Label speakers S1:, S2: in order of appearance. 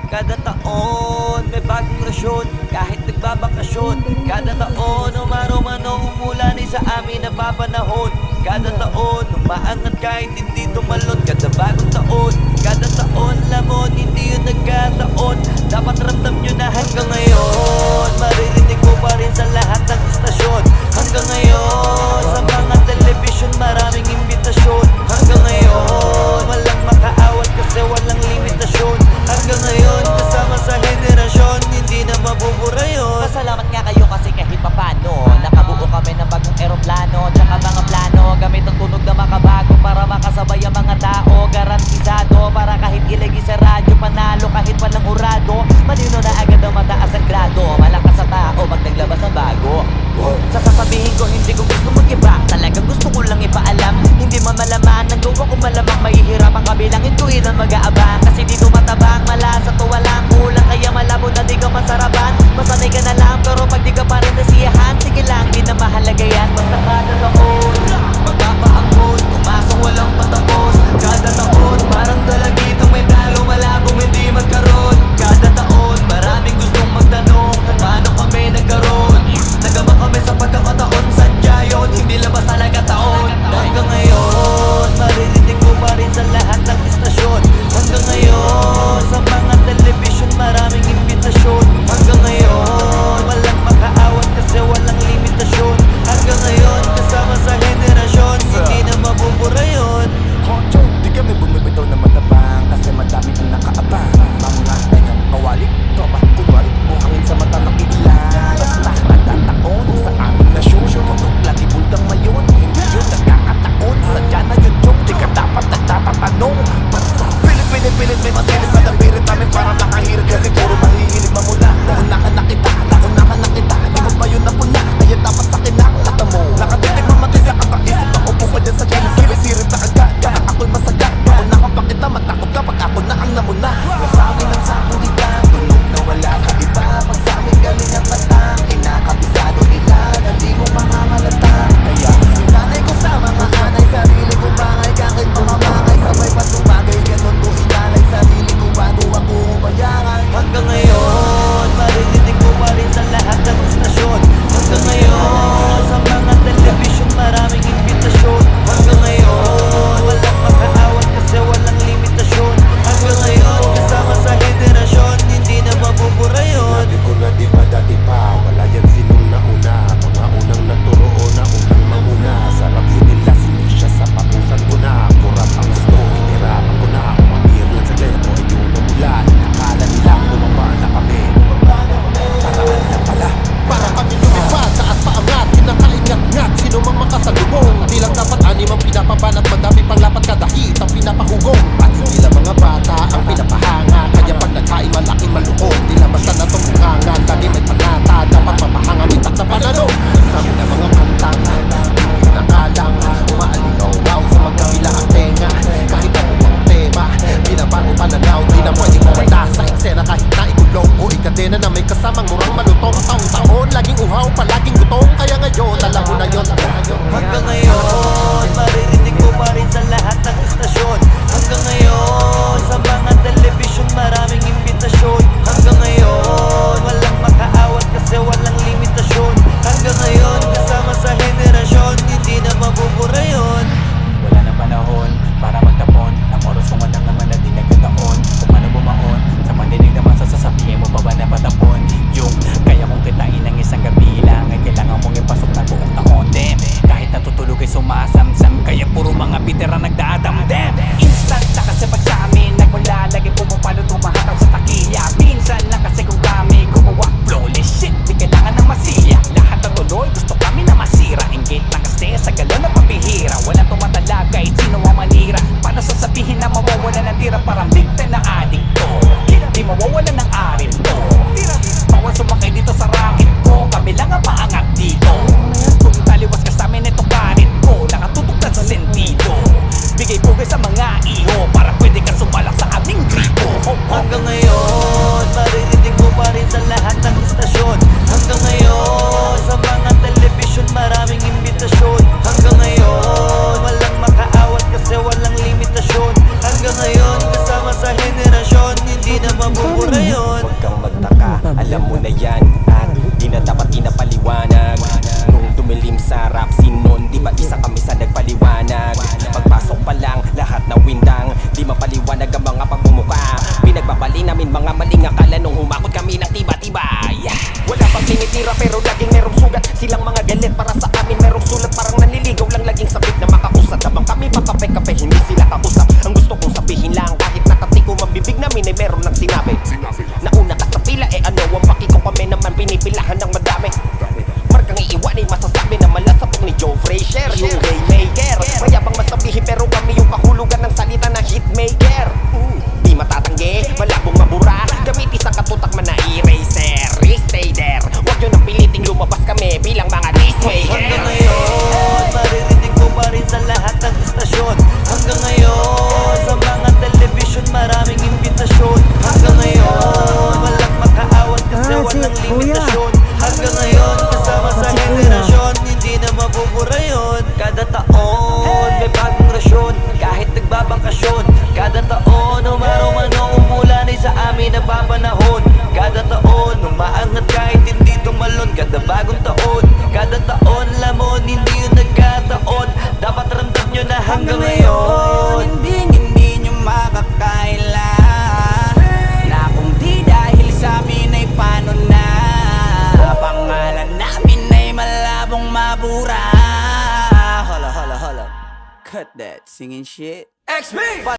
S1: Kada taon may bagong rasyon, kahit nagbabakasyon. Kada taon umano-man o umulan, sa amin napapanahon. Kada taon umaangat kahit hindi tumalon. Kada bagong taon, kada taon lamon, hindi yun nagkataon. Dapat ramdam nyo na hanggang ngayon maririnig ko pa rin sa lahat ng istasyon. Hanggang ngayon sa mga telebisyon maraming imbitasyon. Hanggang ngayon walang makaawat kasi walang limitasyon. Hanggang ngayon kasama sa henerasyon, hindi na mabubura yun.
S2: Pasalamat nga kayo kasi kahit papano nakabuo kami ng bagong eroplano, tsaka mga plano gamit ang tunog na makabago para makasabay ang mga tao. Garantisado para kahit ilagay sa radyo, panalo kahit walang urado. Malino na agad ang mataas ang grado, malakas sa tao pag naglabas ng bago. Sa sasabihin ko hindi ko gusto mag-iba, talagang gusto ko lang ipaalam. Hindi man malaman, ang gawa ko malamang mahihirap ang kabilangin ko ilan mag-aabang. Kasi dito matabang, malasa to walang kulang, kaya malabo na di ka masarapan. Masanay ka na lang pero pag di ka pa rin nasiyahan, sige lang, di na mahalaga yan. Basta kada taon magpapaangkot, umasok walang patapos. Kada taon parang dalagitang may talo, malabong hindi magkaroon. Kada taon maraming gustong magtanong kung paano kami nagkaroon. Nagama kami sa pagkakataon, sadya yun, hindi labas talaga taon. Hanggang ngayon maririnig ko pa rin sa lahat ng istasyon. Hanggang ngayon sa mga telebisyon maraming imbitasyon. Hanggang ngayon walang makaawat kasi walang limitasyon. Hanggang ngayon kasama sa henerasyon, hindi na mabubura yun.
S3: Honcho, di kami bumibitaw na matabang kasi madami ang nakaabang. Mga tayong kawali, tropa, kunwari, buhangin sa mata ng ilan. Basta nagtataon sa aming nasyon. Tunog lagi bultang mayon, hindi yun nagkakataon. Sadya na yun, chong, di ka dapat nagtatanong. Basta pilit may masilip ka ng pirit namin para makahirit. Kasi puro mahihilig mamula. Nauna ka na kita, di mo pa yun napuna. Kaya dapat sa akin ang mata mo. Nakatitig mamatay sa kataisip, naupo pa dyan sa kilis. Sirisirip na agad, kaya ako'y masagat. Nauna kang pakita, matakot ka pag ako na ang namuna. Sa amin ang sakong iba, tunog na wala sa iba. Pag sa amin galing ang mata, kinakabisado nila na di mo makakalata. Kaya sinanay ko sa mga anay, sarili ko bangay, kakit mga bangay. Sabay patumagay, ganon ko inalay sarili ko bago ako humayangan.
S1: Hanggang ngayon maririnig ko pa rin sa lahat ng istasyon. Hanggang ngayon sa mga telebisyon maraming imbitasyon. Hanggang ngayon walang makaawat kasi walang limitasyon. Hanggang ngayon kasama
S3: ay meron ng sinabi Nauna ka sa pila ano ang paki ko kami naman pinipilahan ng madami Markang iiwan ay masasabi na malasapok ni Joe Frazier Yung Raymaker Mayabang masabihin pero kami yung kahulugan ng salita na hitmaker Di matatanggi, malabong mabura Gamit isang katutak man na eraser Stay there, huwag nyo nang piliting lumabas kami bilang mga dismaker
S1: Hanggang ngayon, maririnig mo pa rin sa lahat ng istasyon Hanggang ngayon, sa mga telebisyon maraming imbitasyon Hanggang ngayon, walang makaawat kasi walang limitasyon Hanggang ngayon, kasama sa henerasyon, hindi na mabubura yun Kada taon, may bagong rasyon, kahit nagbabakasyon Kada taon, umaruman o umulan ay sa amin napapanahon Kada taon, umaangat kahit hindi tumalon Kada bagong taon, kada taon lamon, hindi yun nagkataon Dapat ramdam nyo na hanggang ngayon
S4: Hindi nyo makakaila Na kung di dahil sa amin ay paano na Pangalan namin ay malabong mabura Hala, hala, hala Cut that singing shit
S1: XB!